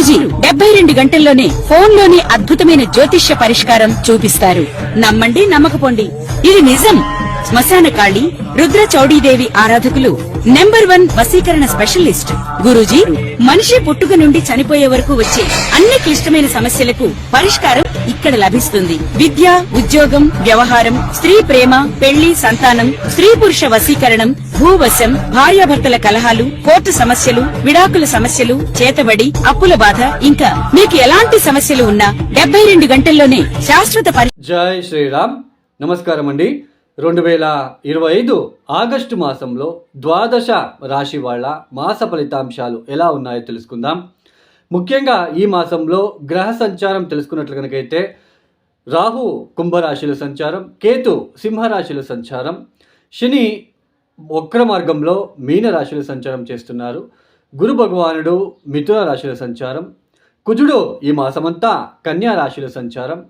గురూజీ 72 గంటల్లోనే ఫోన్లోని అద్భుతమైన జ్యోతిష్య పరిష్కారం చూపిస్తారు. నమ్మండి, నమ్మకపోండి, ఇది నిజం. శ్మశాన కాళి రుద్ర చౌడీదేవి ఆరాధకులు నంబర్ 1 వశీకరణ స్పెషలిస్ట్. గురూజీ మనిషి పుట్టుక నుండి చనిపోయే వరకు వచ్చే అన్ని క్లిష్టమైన సమస్యలకు పరిష్కారం ఇక్కడ లభిస్తుంది. విద్య, ఉద్యోగం, వ్యవహారం, స్త్రీ ప్రేమ, పెళ్లి, సంతానం, స్త్రీ పురుష వశీకరణం, భూవశం, భార్యాభర్తల కలహాలు, కోర్టు సమస్యలు, విడాకుల సమస్యలు, చేతబడి, అప్పుల బాధ, ఇంకా మీకు ఎలాంటి సమస్యలు ఉన్నా 72 గంటల్లోనే శాశ్వత జై శ్రీరామ్. నమస్కారం అండి. 2025 ఆగస్టు మాసంలో ద్వాదశ రాశి వాళ్ళ మాస ఫలితాంశాలు ఎలా ఉన్నాయో తెలుసుకుందాం. ముఖ్యంగా ఈ మాసంలో గ్రహ సంచారం తెలుసుకున్నట్లు కనుకైతే రాహు కుంభరాశిలో సంచారం, కేతు సింహరాశిలో సంచారం, శని వక్ర మార్గంలో మీన రాశిలో సంచారం చేస్తున్నారు, గురు భగవానుడు మిథున రాశిలో సంచారం, కుజుడు ఈ మాసమంతా కన్యా రాశిలో సంచారం,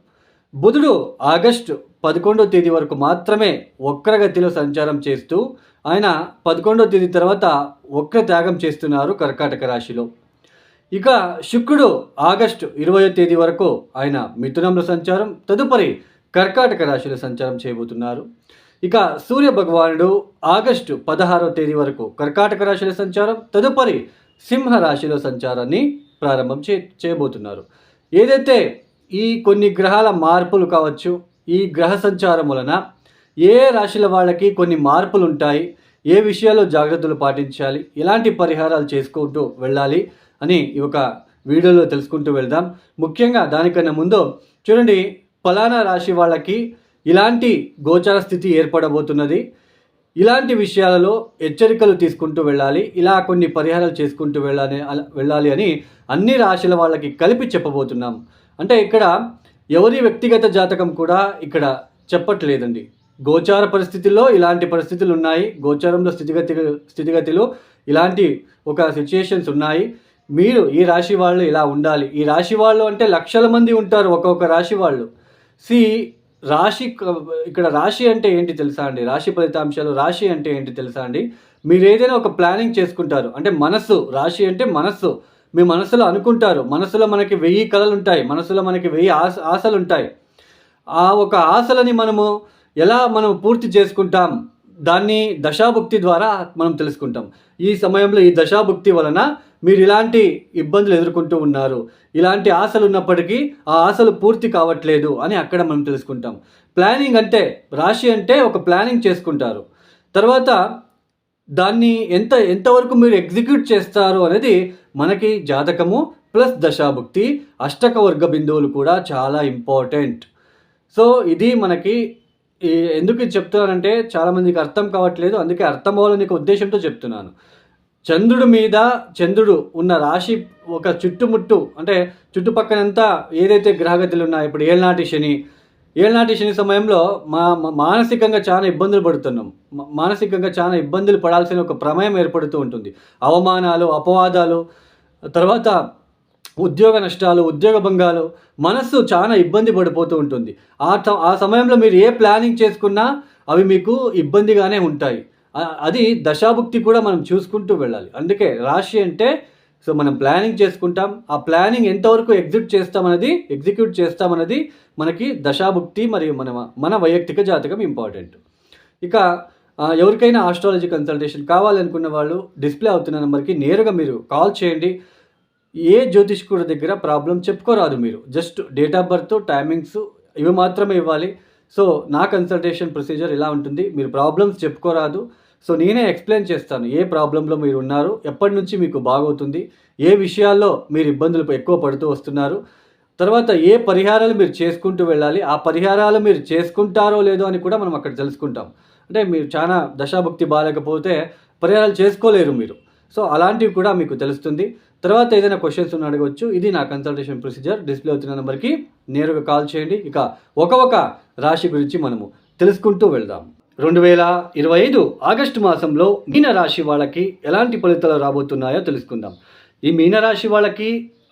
బుధుడు ఆగస్టు 11వ తేదీ వరకు మాత్రమే వక్రగతిలో సంచారం చేస్తూ ఆయన 11వ తేదీ తర్వాత వక్ర త్యాగం చేస్తున్నారు కర్కాటక రాశిలో. ఇక శుక్రుడు ఆగస్టు 20వ తేదీ వరకు ఆయన మిథునంలో సంచారం, తదుపరి కర్కాటక రాశిలో సంచారం చేయబోతున్నారు. ఇక సూర్య భగవానుడు ఆగస్టు 16వ తేదీ వరకు కర్కాటక రాశిలో సంచారం, తదుపరి సింహ రాశిలో సంచారాన్ని ప్రారంభం చేయబోతున్నారు. ఏదైతే ఈ కొన్ని గ్రహాల మార్పులు కావచ్చు, ఈ గ్రహ సంచారం వలన ఏ రాశుల వాళ్ళకి కొన్ని మార్పులు ఉంటాయి, ఏ విషయాల్లో జాగ్రత్తలు పాటించాలి, ఎలాంటి పరిహారాలు చేసుకుంటూ వెళ్ళాలి అని ఈ ఒక వీడియోలో తెలుసుకుంటూ వెళ్దాం. ముఖ్యంగా దానికన్నా ముందు చూడండి, ఫలానా రాశి వాళ్ళకి ఇలాంటి గోచార స్థితి ఏర్పడబోతున్నది, ఇలాంటి విషయాలలో హెచ్చరికలు తీసుకుంటూ వెళ్ళాలి, ఇలా కొన్ని పరిహారాలు చేసుకుంటూ వెళ్ళాలి అని అన్ని రాశుల వాళ్ళకి కలిపి చెప్పబోతున్నాం. అంటే ఇక్కడ ఎవరి వ్యక్తిగత జాతకం కూడా ఇక్కడ చెప్పట్లేదండి. గోచార పరిస్థితుల్లో ఇలాంటి పరిస్థితులు ఉన్నాయి, గోచారంలో స్థితిగతిలో ఇలాంటి ఒక సిచ్యుయేషన్స్ ఉన్నాయి, మీరు ఈ రాశి వాళ్ళు ఇలా ఉండాలి. ఈ రాశి వాళ్ళు అంటే లక్షల మంది ఉంటారు ఒక్కొక్క రాశి వాళ్ళు. రాశి ఇక్కడ రాశి అంటే ఏంటి తెలుసా అండి? రాశి ఫలితాంశాలు రాశి అంటే ఏంటి తెలుసా అండి? మీరు ఏదైనా ఒక ప్లానింగ్ చేసుకుంటారు అంటే మనస్సు, రాశి అంటే మనస్సు. మీ మనసులో అనుకుంటారు, మనసులో మనకి 1000 కళలు ఉంటాయి, మనసులో మనకి 1000 ఆశలు ఉంటాయి. ఆ ఒక ఆశలని మనం పూర్తి చేసుకుంటాం, దాన్ని దశాభుక్తి ద్వారా మనం తెలుసుకుంటాం. ఈ సమయంలో ఈ దశాభుక్తి వలన మీరు ఇలాంటి ఇబ్బందులు ఎదుర్కొంటూ ఉన్నారు, ఇలాంటి ఆశలు ఉన్నప్పటికీ ఆ ఆశలు పూర్తి కావట్లేదు అని అక్కడ మనం తెలుసుకుంటాం. ప్లానింగ్ అంటే రాశి అంటే ఒక ప్లానింగ్ చేసుకుంటారు, తర్వాత దాన్ని ఎంతవరకు మీరు ఎగ్జిక్యూట్ చేస్తారు అనేది మనకి జాతకము ప్లస్ దశాభుక్తి, అష్టక వర్గ బిందువులు కూడా చాలా ఇంపార్టెంట్. సో ఇది మనకి ఎందుకు చెప్తున్నానంటే చాలామందికి అర్థం కావట్లేదు, అందుకే అర్థం అవ్వాలనే ఉద్దేశంతో చెప్తున్నాను. చంద్రుడు ఉన్న రాశి ఒక చుట్టుముట్టు అంటే చుట్టుపక్కనంతా ఏదైతే గ్రహగతులు ఉన్నాయో, ఇప్పుడు ఏళ్ళనాటి శని సమయంలో మానసికంగా చాలా ఇబ్బందులు పడుతున్నాం, మానసికంగా చాలా ఇబ్బందులు పడాల్సిన ఒక ప్రమేయం ఏర్పడుతూ ఉంటుంది. అవమానాలు, అపవాదాలు, తర్వాత ఉద్యోగ నష్టాలు, ఉద్యోగ భంగాలు, మనస్సు చాలా ఇబ్బంది పడిపోతూ ఉంటుంది. ఆ సమయంలో మీరు ఏ ప్లానింగ్ చేసుకున్నా అవి మీకు ఇబ్బందిగానే ఉంటాయి. అది దశాభుక్తి కూడా మనం చూసుకుంటూ వెళ్ళాలి. అందుకే రాశి అంటే మనం ప్లానింగ్ చేసుకుంటాం, ఆ ప్లానింగ్ ఎంతవరకు ఎగ్జిక్యూట్ చేస్తామన్నది మనకి దశాభుక్తి మరియు మన వైయక్తిక జాతకం ఇంపార్టెంట్. ఇక ఎవరికైనా ఆస్ట్రాలజీ కన్సల్టేషన్ కావాలనుకున్న వాళ్ళు డిస్ప్లే అవుతున్న నెంబర్కి నేరుగా మీరు కాల్ చేయండి. ఏ జ్యోతిష్కుడి దగ్గర ప్రాబ్లం చెప్పుకోరాదు, మీరు just date of birth, timings ఇవి మాత్రమే ఇవ్వాలి. సో నా కన్సల్టేషన్ ప్రొసీజర్ ఇలా ఉంటుంది, మీరు ప్రాబ్లమ్స్ చెప్పుకోరాదు. సో నేనే ఎక్స్ప్లెయిన్ చేస్తాను ఏ ప్రాబ్లంలో మీరు ఉన్నారు, ఎప్పటి నుంచి మీకు బాగవుతుంది, ఏ విషయాల్లో మీరు ఇబ్బందులు ఎక్కువ పడుతూ వస్తున్నారు, తర్వాత ఏ పరిహారాలు మీరు చేసుకుంటూ వెళ్ళాలి, ఆ పరిహారాలు మీరు చేసుకుంటారో లేదో అని కూడా మనం అక్కడ తెలుసుకుంటాం. అంటే మీరు చాలా దశాభుక్తి బాగాలేకపోతే పరిహారాలు చేసుకోలేరు మీరు, సో అలాంటివి కూడా మీకు తెలుస్తుంది. తర్వాత ఏదైనా క్వశ్చన్స్ ఉన్న అడగవచ్చు. ఇది నా కన్సల్టేషన్ ప్రొసీజర్, డిస్ప్లే అవుతున్న నెంబర్కి నేరుగా కాల్ చేయండి. ఇక ఒక రాశి గురించి మనము తెలుసుకుంటూ వెళ్దాం. 2025 ఆగస్టు మాసంలో మీనరాశి వాళ్ళకి ఎలాంటి ఫలితాలు రాబోతున్నాయో తెలుసుకుందాం. ఈ మీనరాశి వాళ్ళకి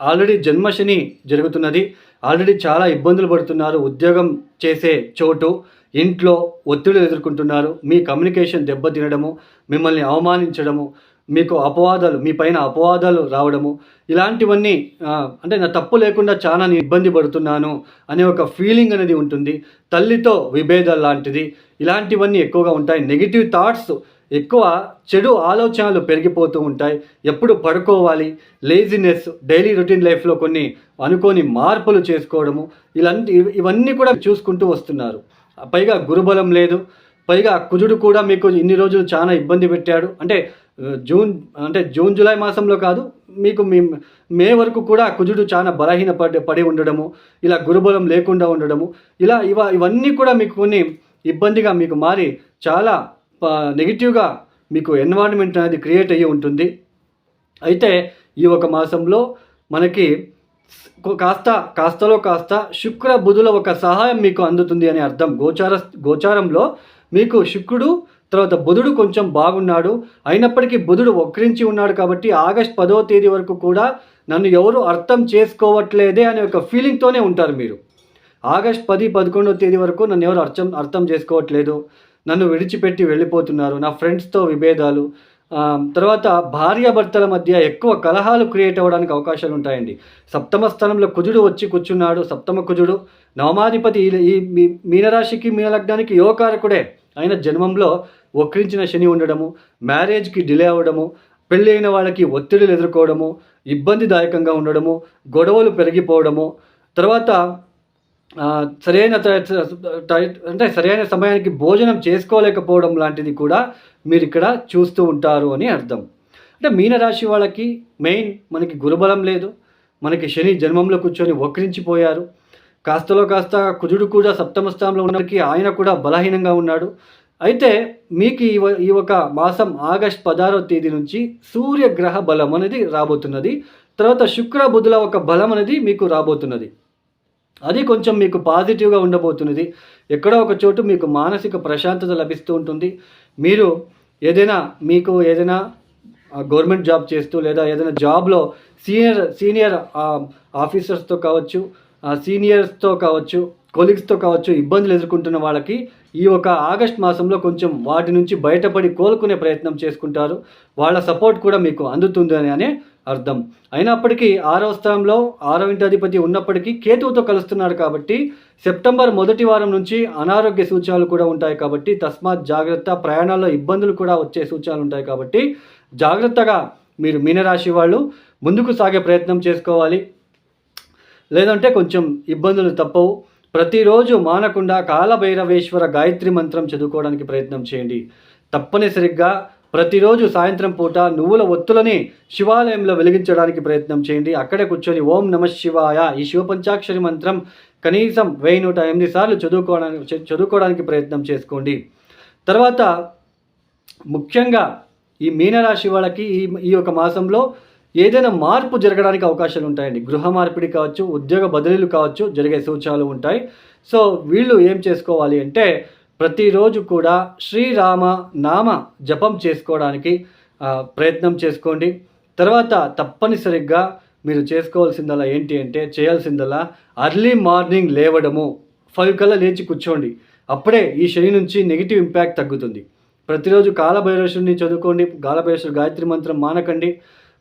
ఆల్రెడీ జన్మశని జరుగుతున్నది, ఆల్రెడీ చాలా ఇబ్బందులు పడుతున్నారు. ఉద్యోగం చేసే చోటు, ఇంట్లో ఒత్తిడిలు ఎదుర్కొంటున్నారు. మీ కమ్యూనికేషన్ దెబ్బతినడము, మిమ్మల్ని అవమానించడము, మీకు అపవాదాలు, మీ పైన అపవాదాలు రావడము, ఇలాంటివన్నీ అంటే నా తప్పు లేకుండా చాలా నేను ఇబ్బంది పడుతున్నాను అనే ఒక ఫీలింగ్ అనేది ఉంటుంది. తల్లితో విభేదాలు లాంటిది, ఇలాంటివన్నీ ఎక్కువగా ఉంటాయి. నెగిటివ్ థాట్స్ ఎక్కువ, చెడు ఆలోచనలు పెరిగిపోతూ ఉంటాయి. ఎప్పుడు పడుకోవాలి, లేజినెస్, డైలీ రొటీన్ లైఫ్లో కొన్ని అనుకోని మార్పులు చేసుకోవడము, ఇవన్నీ కూడా చూసుకుంటూ వస్తున్నారు. పైగా గురుబలం లేదు, పైగా కుజుడు కూడా మీకు ఇన్ని రోజులు చాలా ఇబ్బంది పెట్టాడు. అంటే జూన్ జూలై మాసంలో కాదు, మీకు మే వరకు కూడా కుజుడు చాలా బలహీన పడి ఉండడము, ఇలా గురుబలం లేకుండా ఉండడము, ఇవన్నీ కూడా మీకు కొన్ని ఇబ్బందిగా మీకు మారి చాలా నెగిటివ్గా మీకు ఎన్వైరన్మెంట్ అనేది క్రియేట్ అయ్యి ఉంటుంది. అయితే ఈ ఒక మాసంలో మనకి కాస్తలో కాస్త శుక్ర బుధుల ఒక సహాయం మీకు అందుతుంది అని అర్థం. గోచారంలో మీకు శుక్రుడు తర్వాత బుధుడు కొంచెం బాగున్నాడు, అయినప్పటికీ బుధుడు వక్రించి ఉన్నాడు. కాబట్టి ఆగస్ట్ 10వ తేదీ వరకు కూడా నన్ను ఎవరు అర్థం చేసుకోవట్లేదే అనే ఒక ఫీలింగ్తోనే ఉంటారు మీరు. ఆగస్ట్ 10, 11వ తేదీ వరకు నన్ను ఎవరు అర్థం చేసుకోవట్లేదు, నన్ను విడిచిపెట్టి వెళ్ళిపోతున్నారు, నా ఫ్రెండ్స్తో విభేదాలు, తర్వాత భార్యాభర్తల మధ్య ఎక్కువ కలహాలు క్రియేట్ అవ్వడానికి అవకాశాలు ఉంటాయండి. సప్తమ స్థానంలో కుజుడు వచ్చి కూర్చున్నాడు. సప్తమ కుజుడు నవమాధిపతి, ఈ మీనరాశికి మీనలగ్నానికి యోగకారకుడే. ఆయన జన్మంలో వక్రించిన శని ఉండడము, మ్యారేజ్కి డిలే అవ్వడము, పెళ్ళి అయిన వాళ్ళకి ఒత్తిడులు ఎదుర్కోవడము, ఇబ్బందిదాయకంగా ఉండడము, గొడవలు పెరిగిపోవడము, తర్వాత సరైన సమయానికి భోజనం చేసుకోలేకపోవడం లాంటిది కూడా మీరు ఇక్కడ చూస్తూ ఉంటారు అని అర్థం. అంటే మీనరాశి వాళ్ళకి మెయిన్ మనకి గురుబలం లేదు, మనకి శని జన్మంలో కూర్చొని వక్రించిపోయారు. కాస్తలో కాస్త కుజుడు కూడా సప్తమ స్థానంలో ఉన్నకి ఆయన కూడా బలహీనంగా ఉన్నాడు. అయితే మీకు ఈ ఒక మాసం ఆగస్ట్ 16వ తేదీ నుంచి సూర్యగ్రహ బలం అనేది రాబోతున్నది. తర్వాత శుక్ర బుధుల ఒక బలం అనేది మీకు రాబోతున్నది. అది కొంచెం మీకు పాజిటివ్గా ఉండబోతున్నది. ఎక్కడో ఒక చోటు మీకు మానసిక ప్రశాంతత లభిస్తూ ఉంటుంది. మీరు ఏదైనా గవర్నమెంట్ జాబ్ చేస్తూ లేదా ఏదైనా జాబ్లో సీనియర్ ఆఫీసర్స్తో కావచ్చు, సీనియర్స్తో కావచ్చు, కొలీగ్స్తో కావచ్చు ఇబ్బందులు ఎదుర్కొంటున్న వాళ్ళకి ఈ ఒక ఆగస్ట్ మాసంలో కొంచెం వాటి నుంచి బయటపడి కోలుకునే ప్రయత్నం చేసుకుంటారు. వాళ్ళ సపోర్ట్ కూడా మీకు అందుతుంది అనే అర్థం. అయినప్పటికీ 6వ స్థానంలో 6వ ఇంటి అధిపతి ఉన్నప్పటికీ కేతువుతో కలుస్తున్నాడు కాబట్టి సెప్టెంబర్ మొదటి వారం నుంచి అనారోగ్య సూచనలు కూడా ఉంటాయి. కాబట్టి తస్మాత్ జాగ్రత్త. ప్రయాణాల్లో ఇబ్బందులు కూడా వచ్చే సూచనలు ఉంటాయి. కాబట్టి జాగ్రత్తగా మీరు మీనరాశి వాళ్ళు ముందుకు సాగే ప్రయత్నం చేసుకోవాలి. లేదంటే కొంచెం ఇబ్బందులు తప్పవు. ప్రతిరోజు మానకుండా కాలభైరవేశ్వర గాయత్రి మంత్రం చదువుకోవడానికి ప్రయత్నం చేయండి. తప్పనిసరిగా ప్రతిరోజు సాయంత్రం పూట నువ్వుల ఒత్తులని శివాలయంలో వెలిగించడానికి ప్రయత్నం చేయండి. అక్కడే కూర్చొని ఓం నమః శివాయ ఈ శివపంచాక్షరి మంత్రం కనీసం 1108 సార్లు చదువుకోవడానికి ప్రయత్నం చేసుకోండి. తర్వాత ముఖ్యంగా ఈ మీనరాశి వాళ్ళకి ఈ ఒక మాసంలో ఏదైనా మార్పు జరగడానికి అవకాశాలు ఉంటాయండి. గృహ మార్పిడి కావచ్చు, ఉద్యోగ బదిలీలు కావచ్చు, జరిగే సూచనలు ఉంటాయి. సో వీళ్ళు ఏం చేసుకోవాలి అంటే ప్రతిరోజు కూడా శ్రీరామ నామ జపం చేసుకోవడానికి ప్రయత్నం చేసుకోండి. తర్వాత తప్పనిసరిగా మీరు చేసుకోవాల్సిందల్లా ఏంటి అంటే చేయాల్సిందల్లా ఎర్లీ మార్నింగ్ లేవడము, 5 కల్లా లేచి కూర్చోండి. అప్పుడే ఈ శని నుంచి నెగిటివ్ ఇంపాక్ట్ తగ్గుతుంది. ప్రతిరోజు కాలభైరవేశ్వరుని చదువుకోండి. కాలభైరవేశ్వర గాయత్రి మంత్రం మానకండి.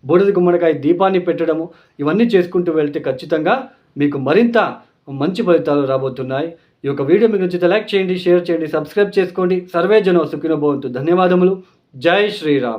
బూడిద గుమ్మడికాయ దీపాన్ని పెట్టడము, ఇవన్నీ చేసుకుంటూ వెళ్తే ఖచ్చితంగా మీకు మరింత మంచి ఫలితాలు రాబోతున్నాయి. ఈ యొక్క వీడియో మీకు నచ్చితే లైక్ చేయండి, షేర్ చేయండి, సబ్స్క్రైబ్ చేసుకోండి. సర్వే జనో సుఖినో భవంతు. ధన్యవాదములు. జై శ్రీరామ్.